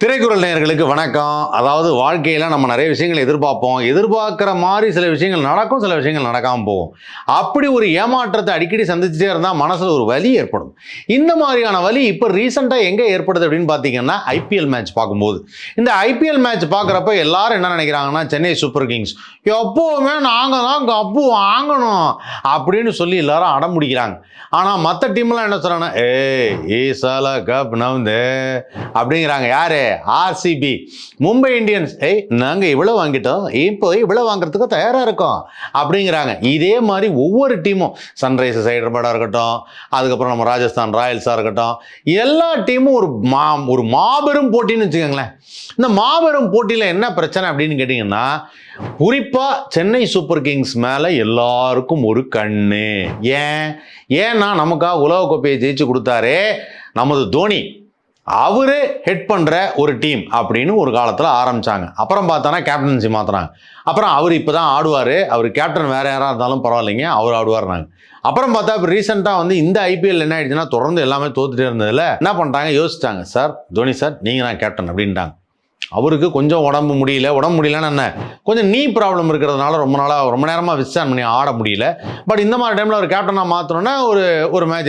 திரைக்குறள் நேயர்களுக்கு வணக்கம். அதாவது வாழ்க்கையில் நம்ம நிறைய விஷயங்கள் எதிர்பார்ப்போம். எதிர்பார்க்குற மாதிரி சில விஷயங்கள் நடக்கும், சில விஷயங்கள் நடக்காமல் போகும். அப்படி ஒரு ஏமாற்றத்தை அடிக்கடி சந்திச்சுட்டே இருந்தால் மனசில் ஒரு வலி ஏற்படும். இந்த மாதிரியான வலி இப்போ ரீசெண்டாக எங்கே ஏற்படுது அப்படின்னு பார்த்தீங்கன்னா, ஐபிஎல் மேட்ச் பார்க்கும்போது. இந்த ஐபிஎல் மேட்ச் பார்க்குறப்ப எல்லாரும் என்ன நினைக்கிறாங்கன்னா, சென்னை சூப்பர் கிங்ஸ் எப்போவுமே நாங்கள் தான் கப்பு வாங்கணும் அப்படின்னு சொல்லி எல்லாரும் அடம் பிடிக்கிறாங்க. ஆனால் மற்ற டீம்லாம் என்ன சொல்கிறாங்கன்னா, ஈசால கப் நவுந்து அப்படிங்கிறாங்க. யாரு? RCB, Mumbai Indians. நாங்கள் இவ்வளோ வாங்கிட்டோம், இப்போ இவ்வளோ வாங்குறதுக்கு தயாராக இருக்கோம் அப்படிங்கிறாங்க. இதே மாதிரி ஒவ்வொரு டீமும், சன்ரைசர்ஸ் ஹைதராபாடாக இருக்கட்டும், அதுக்கப்புறம் நம்ம ராஜஸ்தான் ராயல்ஸாக இருக்கட்டும், எல்லா டீமும் ஒரு மாபெரும் போட்டின்னு வச்சுக்கோங்களேன். இந்த மாபெரும் போட்டியில் என்ன பிரச்சனை அப்படின்னு கேட்டிங்கன்னா, குறிப்பாக சென்னை சூப்பர் கிங்ஸ் மேலே எல்லாருக்கும் ஒரு கண்ணு. ஏன்னா நமக்காக உலகக்கோப்பையை ஜெயிச்சு கொடுத்தாரே நமது தோனி, அவரு ஹெட் பண்ணுற ஒரு டீம் அப்படின்னு ஒரு காலத்தில் ஆரம்பித்தாங்க. அப்புறம் பார்த்தோன்னா கேப்டன்சி மாற்றினாங்க. அப்புறம் அவர் இப்போ தான் ஆடுவார், அவர் கேப்டன் வேறு யாராக இருந்தாலும் பரவாயில்லைங்க, அவர் ஆடுவார்னாங்க. அப்புறம் பார்த்தா இப்போ ரீசெண்டாக இந்த ஐபிஎல் என்ன ஆயிடுச்சுன்னா, தொடர்ந்து எல்லாமே தோத்துட்டே இருந்ததில் என்ன பண்ணிட்டாங்க, யோசிச்சாங்க. சார் தோனி சார், நீங்கள் தான் கேப்டன் அப்படின்ட்டாங்க. அவருக்கு கொஞ்சம் உடம்பு முடியலன்னு என்ன, கொஞ்சம் நீ ப்ராப்ளம் இருக்கிறதுனால ரொம்ப நேரமாக விஸ்டான் பண்ணி ஆட முடியல. பட் இந்த மாதிரி டைமில் ஒரு கேப்டனாக மாற்றணுன்னா ஒரு மேட்ச்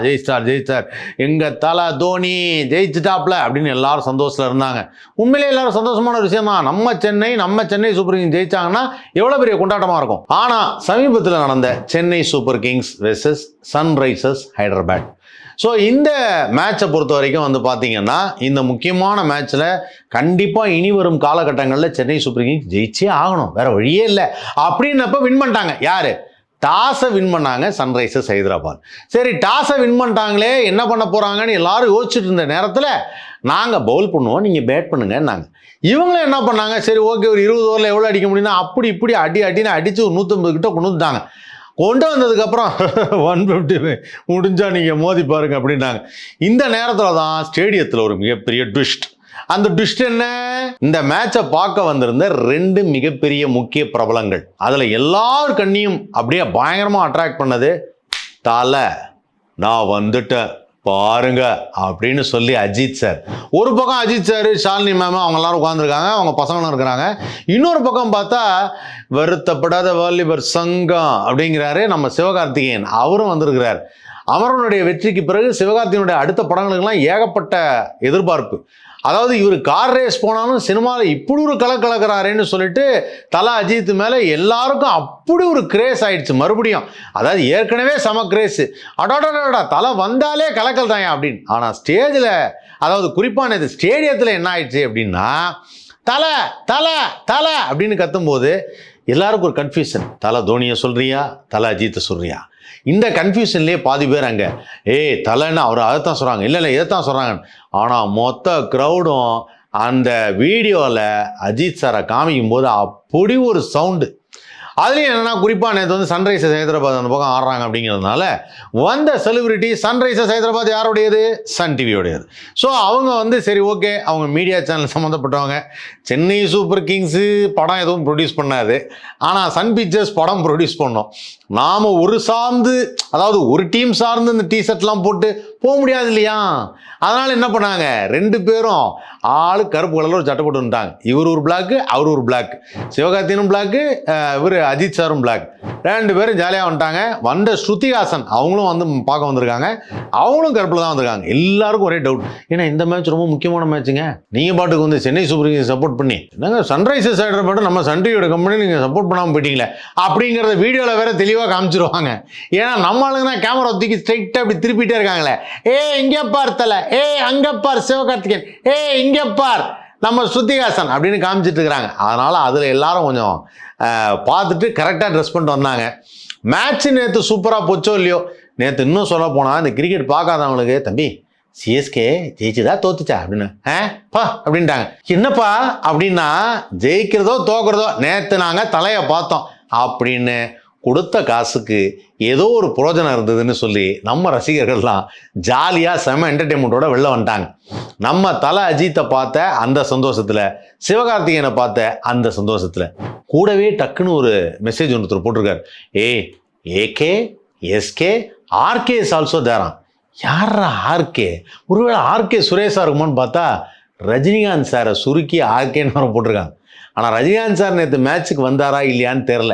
ஜெயிச்சார் எங்கள் தலை தோனி ஜெயிச்சுட்டாப்ல அப்படின்னு எல்லாரும் சந்தோஷத்தில் இருந்தாங்க. உண்மையிலே எல்லாரும் சந்தோஷமான விஷயம் தான். நம்ம சென்னை சூப்பர் கிங்ஸ் ஜெயிச்சாங்கன்னா எவ்வளோ பெரிய கொண்டாட்டமாக இருக்கும். ஆனால் சமீபத்தில் நடந்த Chennai super Kings versus Sunrisers Hyderabad, so இந்த மேட்சை பொறுத்த வரைக்கும் பார்த்தீங்கன்னா, இந்த முக்கியமான மேட்ச்சில் கண்டிப்பாக இனி வரும் காலகட்டங்களில் சென்னை சூப்பர் கிங்ஸ் ஜெயிச்சே ஆகணும், வேற வழியே இல்லை அப்படின்னப்ப வின் பண்ணிட்டாங்க. யார்? டாஸை வின் பண்ணாங்க சன்ரைசர்ஸ் ஹைதராபாத். சரி, டாஸை வின் பண்ணிட்டாங்களே, என்ன பண்ண போகிறாங்கன்னு எல்லாரும் யோசிச்சுட்டு இருந்த நேரத்தில், நாங்கள் பவுல் பண்ணுவோம், நீங்கள் பேட் பண்ணுங்கன்னாங்க. இவங்களும் என்ன பண்ணாங்க, சரி ஓகே, ஒரு 20 ஓவரில் எவ்வளோ அடிக்க முடியும்னா அப்படி இப்படி அடின்னு அடித்து ஒரு 150 கிட்ட கொண்டு வந்துட்டாங்க. கொண்டு வந்ததுக்கப்புறம் 150 முடிஞ்சா நீங்கள் மோதி பாருங்க அப்படின்னாங்க. இந்த நேரத்தில் தான் ஸ்டேடியத்தில் ஒரு மிகப்பெரிய ட்விஸ்ட். அந்த ட்விஸ்ட் என்ன? இந்த மேட்சை பார்க்க வந்திருந்த 2 மிகப்பெரிய முக்கிய பிரபலங்கள், அதில் எல்லார் கண்ணியும் அப்படியே பயங்கரமாக அட்ராக்ட் பண்ணது, தலை நான் வந்துட்டேன் பாருங்க அப்படின்னு சொல்லி அஜித் சார். ஒரு பக்கம் அஜித் சார், ஷாலினி மேம், அவங்க எல்லாரும் உட்காந்துருக்காங்க, அவங்க பசங்களும் இருக்கிறாங்க. இன்னொரு பக்கம் பார்த்தா வருத்தப்படாத வாலிபர் சங்கம் அப்படிங்கிறாரு நம்ம சிவகார்த்திகேயன், அவரும் வந்திருக்கிறார். அமரனுடைய வெற்றிக்கு பிறகு சிவகார்த்திகனுடைய அடுத்த படங்களுக்கெல்லாம் ஏகப்பட்ட எதிர்பார்ப்பு. அதாவது இவர் கார் ரேஸ் போனாலும் சினிமாவில் இப்படி ஒரு கலக்கிறாருன்னு சொல்லிட்டு தலை அஜித் மேலே எல்லாருக்கும் அப்படி ஒரு கிரேஸ் ஆயிடுச்சு மறுபடியும். அதாவது ஏற்கனவே சம கிரேஸு, அடாடா தலை வந்தாலே கலக்கல் தான் அப்படின்னு. ஆனால் ஸ்டேஜில், அதாவது குறிப்பான இது ஸ்டேடியத்தில் என்ன ஆயிடுச்சு அப்படின்னா, தலை தலை தலை அப்படின்னு கத்தும்போது எல்லாருக்கும் ஒரு கன்ஃபியூஷன். தலை தோனியை சொல்றியா, தலை அஜித்தை சொல்றியா? இந்த கன்ஃபியூஷன்லேயே பாதி பேர் அங்கே தலைன்னு அவர் அதைத்தான் சொல்கிறாங்க, இல்லை இதைத்தான் சொல்கிறாங்க. ஆனால் மொத்த க்ரௌடும் அந்த வீடியோவில் அஜித் சாரை காமிக்கும் போது அப்படி ஒரு சவுண்டு. அதுலேயும் என்னென்னா, குறிப்பாக நேற்று சன்ரைசர்ஸ் ஹைதராபாத் அந்த பக்கம் ஆடுறாங்க அப்படிங்கிறதுனால வந்த செலிபிரிட்டி, சன்ரைசர்ஸ் ஹைதராபாத் யாருடையது? சன் டிவியோடையது. ஸோ அவங்க சரி ஓகே, அவங்க மீடியா சேனல் சம்மந்தப்பட்டவங்க. சென்னை சூப்பர் கிங்ஸு படம் எதுவும் ப்ரொடியூஸ் பண்ணாது, ஆனால் சன் பிக்சர்ஸ் படம் ப்ரொடியூஸ் பண்ணோம். நாம் அதாவது ஒரு டீம் சார்ந்து இந்த டிஷர்ட்லாம் போட்டு போக முடியாது இல்லையா? அதனால் என்ன பண்ணாங்க, 2 பேரும் ஆளு கருப்பு கலரில் ஒரு சட்டை போட்டு வந்துட்டாங்க. இவர் ஒரு பிளாக்கு, அவர் ஒரு பிளாக். சிவகார்த்திகனும் பிளாக்கு, இவர் அஜித் சாரும் பிளாக். 2 பேரும் ஜாலியாக வந்துட்டாங்க. வந்த ஸ்ருதிஹாசன் அவங்களும் பார்க்க வந்திருக்காங்க, அவங்களும் கருப்பில் தான் வந்திருக்காங்க. எல்லாருக்கும் ஒரே டவுட், ஏன்னா இந்த மேட்ச் ரொம்ப முக்கியமான மேட்சுங்க, நீங்கள் பாட்டுக்கு சென்னை சூப்பர் கிங்ஸ் சப்போர்ட் பண்ணி நாங்கள் சன்ரைசர்ஸ் ஹைதராபாத் நம்ம சன் டிவியோட கம்பெனி நீங்கள் சப்போர்ட் பண்ணாமல் போயிட்டீங்களே அப்படிங்கிறத வீடியோவில் வேற தெளிவாக காமிச்சிருவாங்க. ஏன்னா நம்ம ஆளுங்கன்னா கேமரா தூக்கி ஸ்ட்ரைட்டாக அப்படி திருப்பிட்டே இருக்காங்களே, இங்கே பார் தலை, அங்கே பார் சிவகார்த்திகேயன், இங்கே பார் நம்ம ஸ்ருதிஹாசன் அப்படின்னு காமிச்சிட்டு இருக்கிறாங்க. அதனால் அதில் எல்லாரும் கொஞ்சம் பார்த்துட்டு கரெக்டாக ட்ரெஸ் பண்ணிட்டு வந்தாங்க. மேட்ச்சு நேற்று சூப்பராக போச்சோ இல்லையோ, நேற்று இன்னும் சொல்ல போனால் இந்த கிரிக்கெட் பார்க்காதவங்களுக்கு, தம்பி சிஎஸ்கே ஜெயிச்சுதா தோத்துச்சா அப்படின்னு பா அப்படின்ட்டாங்க. என்னப்பா அப்படின்னா, ஜெயிக்கிறதோ தோக்குறதோ நேற்று நாங்கள் தலையை பார்த்தோம் அப்படின்னு கொடுத்த காசுக்கு ஏதோ ஒரு புரோஜனம் இருந்ததுன்னு சொல்லி நம்ம ரசிகர்கள்லாம் ஜாலியாக செம என்டர்டெயின்மெண்ட்டோட வெளில வந்துட்டாங்க. நம்ம தலை அஜித்தை பார்த்த அந்த சந்தோஷத்தில், சிவகார்த்திகேயனை பார்த்த அந்த சந்தோஷத்தில் கூடவே டக்குன்னு ஒரு மெசேஜ் ஒருத்தர் போட்டிருக்காரு, AK SK RK is also தேரான். யாரா ஆர்கே? ஒருவேளை ஆர்கே சுரேஷா இருக்குமான்னு பார்த்தா ரஜினிகாந்த் சாரை சுருக்கி ஆர்கேன்னு போட்டிருக்காங்க. ஆனால் ரஜினிகாந்த் சார் நேற்று மேட்ச்சுக்கு வந்தாரா இல்லையான்னு தெரில.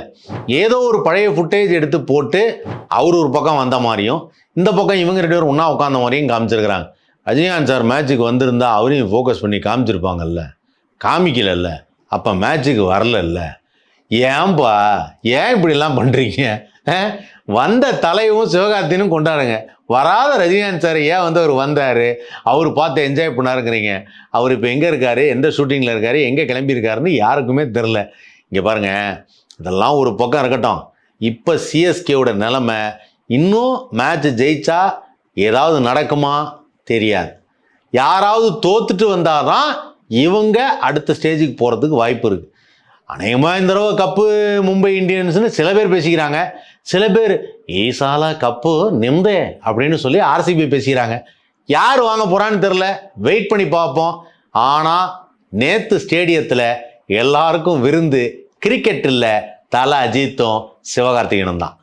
ஏதோ ஒரு பழைய ஃபுட்டேஜ் எடுத்து போட்டு அவர் ஒரு பக்கம் வந்த மாதிரியும் இந்த பக்கம் இவங்க 2 பேரும் ஒன்றா உட்காந்த மாதிரியும் காமிச்சிருக்கிறாங்க. ரஜினிகாந்த் சார் மேட்ச்சுக்கு வந்திருந்தா அவரையும் ஃபோக்கஸ் பண்ணி காமிச்சிருப்பாங்கல்ல, காமிக்கலல்ல, அப்போ மேட்ச்சுக்கு வரலல்ல. ஏன்பா ஏன் இப்படிலாம் பண்ணுறீங்க? வந்த தலைவும் சிவகார்த்தினும் கொண்டாடுங்க, வராத ரஜினிகாந்த் சார் ஏன் அவர் வந்தார், அவர் பார்த்து என்ஜாய் பண்ணாருங்கிறீங்க. அவர் இப்போ எங்கே இருக்கார், எந்த ஷூட்டிங்கில் இருக்கார், எங்கே கிளம்பியிருக்காருன்னு யாருக்குமே தெரில. இங்கே பாருங்கள், இதெல்லாம் ஒரு பக்கம் இருக்கட்டும். இப்போ சிஎஸ்கேவோட நிலைமை, இன்னும் மேட்ச் ஜெயிச்சா ஏதாவது நடக்குமா தெரியாது. யாராவது தோத்துட்டு வந்தால் தான் இவங்க அடுத்த ஸ்டேஜுக்கு போகிறதுக்கு வாய்ப்பு இருக்குது. அநேகமாக இந்த தடவை கப்பு மும்பை இந்தியன்ஸ்னு சில பேர் பேசிக்கிறாங்க. சில பேர் ஈசாலா கப்பு நிம்தே அப்படின்னு சொல்லி ஆர்சிபி பேசிக்கிறாங்க. யார் வாங்க போகிறான்னு தெரில, வெயிட் பண்ணி பார்ப்போம். ஆனால் நேற்று ஸ்டேடியத்தில் எல்லாருக்கும் விருந்து கிரிக்கெட் இல்லை, தல அஜித்தும் சிவகார்த்திகேயனும் தான்.